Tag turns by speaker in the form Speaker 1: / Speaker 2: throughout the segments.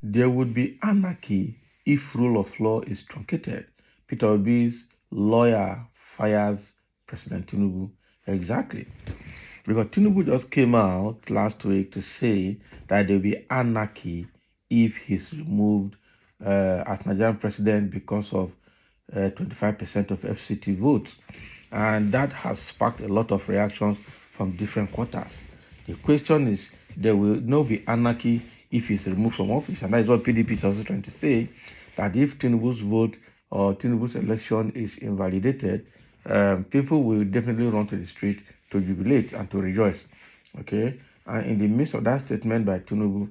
Speaker 1: There would be anarchy if rule of law is truncated. Peter Obi's lawyer fires President Tinubu. Exactly. Because Tinubu just came out last week to say that there will be anarchy if he's removed as Nigerian president because of 25% of FCT votes. And that has sparked a lot of reactions from different quarters. The question is, there will not be anarchy if he's removed from office. And that is what PDP is also trying to say, that if Tinubu's vote or Tinubu's election is invalidated, people will definitely run to the street to jubilate and to rejoice. Okay? And in the midst of that statement by Tinubu,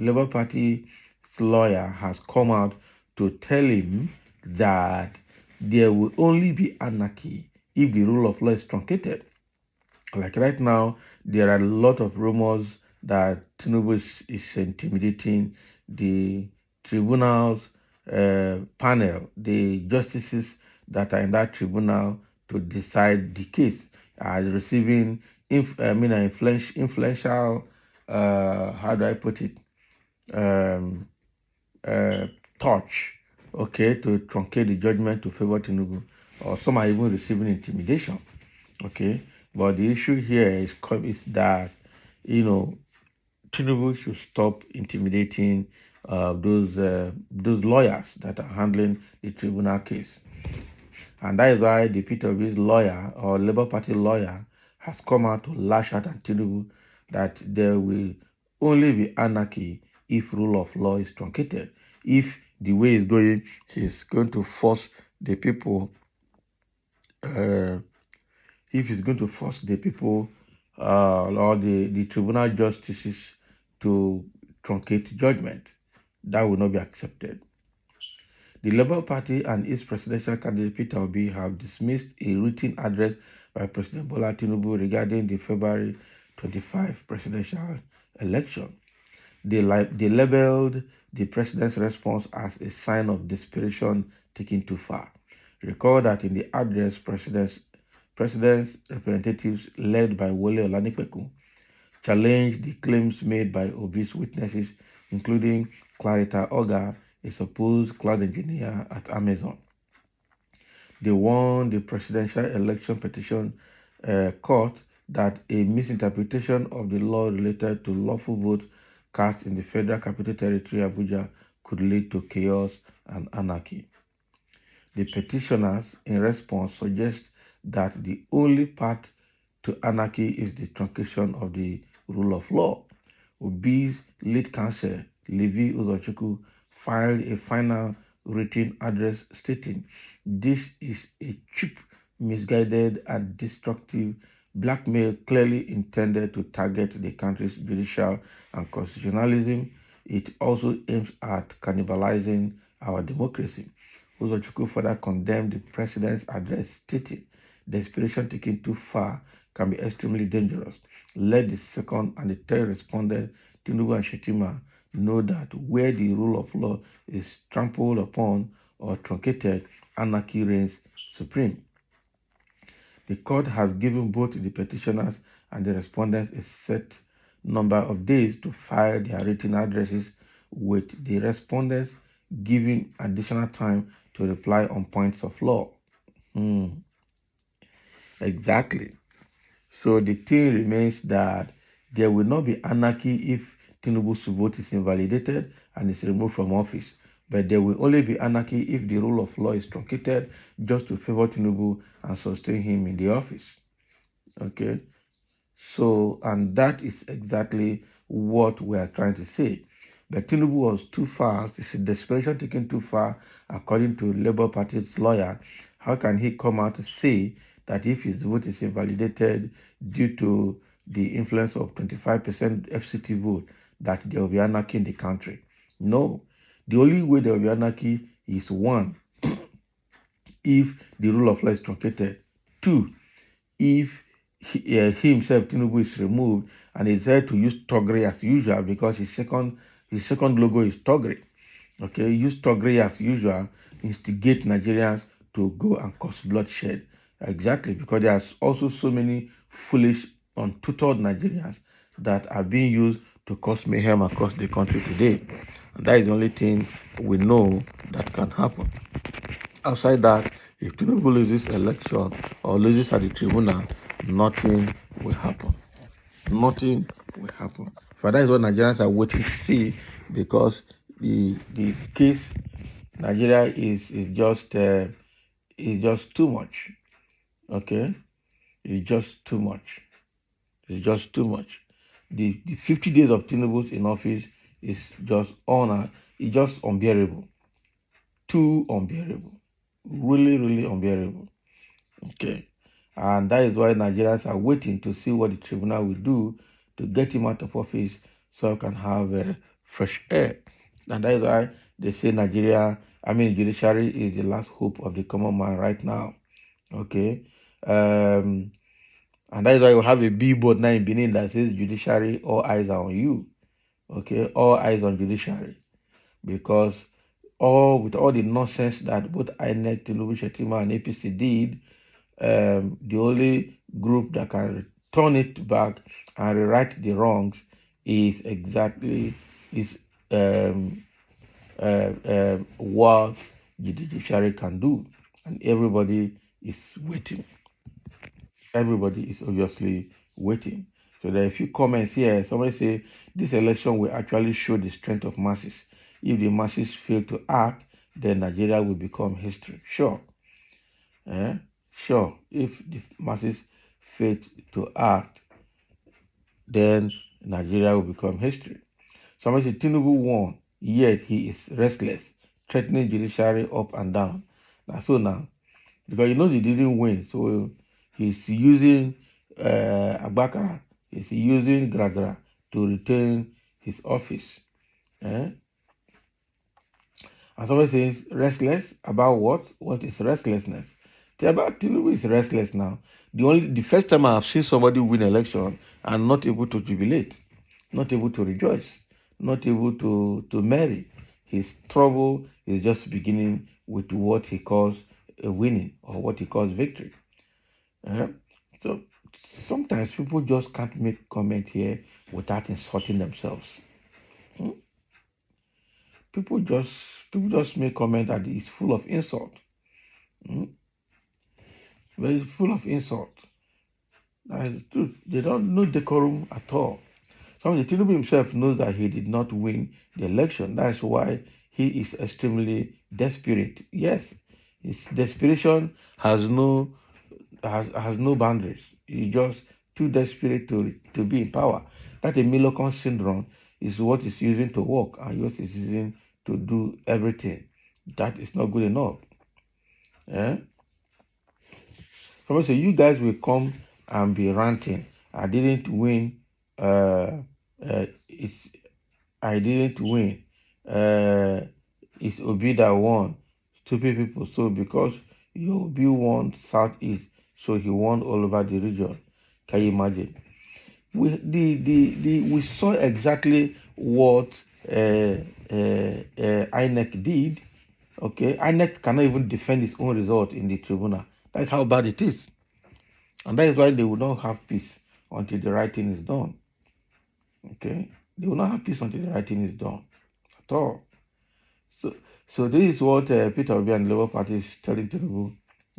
Speaker 1: Labour Party's lawyer has come out to tell him that there will only be anarchy if the rule of law is truncated. Like right now, there are a lot of rumors that Tinubu is intimidating the tribunal's panel, the justices that are in that tribunal to decide the case, are receiving influential, how do I put it, touch, okay, to truncate the judgment to favor Tinubu, or some are even receiving intimidation, okay. But the issue here is that, Tinubu should stop intimidating those lawyers that are handling the tribunal case. And that is why the Peter Obi's lawyer or Labour Party lawyer has come out to lash out at Tinubu that there will only be anarchy if rule of law is truncated. If the way it's going, he's going to force the people, or the tribunal justices to truncate judgment, that will not be accepted. The Labour Party and its presidential candidate Peter Obi have dismissed a written address by President Bola Tinubu regarding the February 25 presidential election. They labeled the president's response as a sign of desperation taken too far. Recall that in the address, president's representatives, led by Wole Olanipeku, challenged the claims made by Obi's witnesses, including Clarita Oga, a supposed cloud engineer at Amazon. They warned the Presidential Election Petition Court that a misinterpretation of the law related to lawful votes cast in the Federal Capital Territory, Abuja, could lead to chaos and anarchy. The petitioners, in response, suggest that the only path to anarchy is the truncation of the rule of law. Obi's lead counsel, Levi Uzochukwu, filed a final written address stating, "This is a cheap, misguided, and destructive blackmail clearly intended to target the country's judicial and constitutionalism. It also aims at cannibalizing our democracy." Uzochukwu further condemned the president's address, stating, "Desperation taken too far can be extremely dangerous. Let the second and the third respondent, Tinubu and Shetima, know that where the rule of law is trampled upon or truncated, anarchy reigns supreme." The court has given both the petitioners and the respondents a set number of days to file their written addresses, with the respondents given additional time to reply on points of law. Exactly. So the thing remains that there will not be anarchy if Tinubu's vote is invalidated and is removed from office. But there will only be anarchy if the rule of law is truncated just to favor Tinubu and sustain him in the office. Okay? So, and that is exactly what we are trying to say. But Tinubu was too fast. It's a desperation taken too far, according to Labour Party's lawyer. How can he come out to say that if his vote is invalidated due to the influence of 25% FCT vote, that there will be anarchy in the country? No. The only way there will be anarchy is, one, if the rule of law is truncated. Two, if he himself, Tinubu, is removed and he decided to use Togri as usual, because his second logo is Togri. Okay, use Togri as usual, instigate Nigerians to go and cause bloodshed. Exactly, because there are also so many foolish untutored Nigerians that are being used to cause mayhem across the country today. And that is the only thing we know that can happen. Outside that, if Tinubu loses election or loses at the tribunal, nothing will happen. Nothing will happen. For that is what Nigerians are waiting to see, because the case Nigeria is just too much. Okay, it's just too much. It's just too much. The 50 days of Tinubu in office is just it's just unbearable. Too unbearable. Really, really unbearable. Okay. And that is why Nigerians are waiting to see what the tribunal will do to get him out of office so he can have fresh air. And that is why they say Judiciary is the last hope of the common man right now. Okay. And that is why you have a billboard now in Benin that says Judiciary, all eyes are on you. Okay, all eyes on Judiciary. Because with all the nonsense that both INEC, Tinubu, Shetima, and APC did, the only group that can turn it back and rewrite the wrongs is what the Judiciary can do. And everybody is waiting. Everybody is obviously waiting. So there are a few comments here. Somebody say this election will actually show the strength of masses. If the masses fail to act, then Nigeria will become history. Sure. Sure. If the masses fail to act, then Nigeria will become history. Somebody say Tinubu won, yet he is restless, threatening judiciary up and down. Now, because he knows he didn't win, so he's using Agbakara, he's using Gragra to retain his office. And somebody says restless about what? What is restlessness? About Tinubu is restless now. The first time I have seen somebody win election and not able to jubilate, not able to rejoice, not able to marry. His trouble is just beginning with what he calls a winning or what he calls victory. So sometimes people just can't make comment here without insulting themselves. People just make comment that it's full of insult. But it's full of insult. That is the truth. They don't know decorum at all. Some of the Tinubu himself knows that he did not win the election. That's why he is extremely desperate. Yes, his desperation has no boundaries. He's just too desperate to be in power. That a Milocon syndrome is what is using to work and what is using to do everything. That is not good enough. Somebody say, you guys will come and be ranting. I didn't win. I didn't win. It's Obi that won. Stupid people. So because your Obi won Southeast, so he won all over the region. Can you imagine? We saw exactly what INEC did. Okay, INEC cannot even defend its own result in the tribunal. That's how bad it is. And that is why they will not have peace until the right thing is done. Okay? They will not have peace until the right thing is done. At all. So this is what Peter Obi and the Labour Party is telling Tinubu.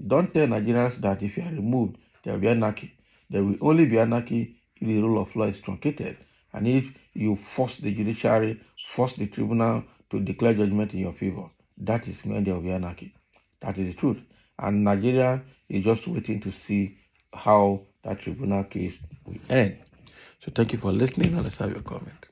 Speaker 1: Don't tell Nigerians that if you are removed, there will be anarchy. There will only be anarchy if the rule of law is truncated. And if you force the judiciary, force the tribunal to declare judgment in your favor, that is when there will be anarchy. That is the truth. And Nigeria is just waiting to see how that tribunal case will end. So thank you for listening, and let's have your comment.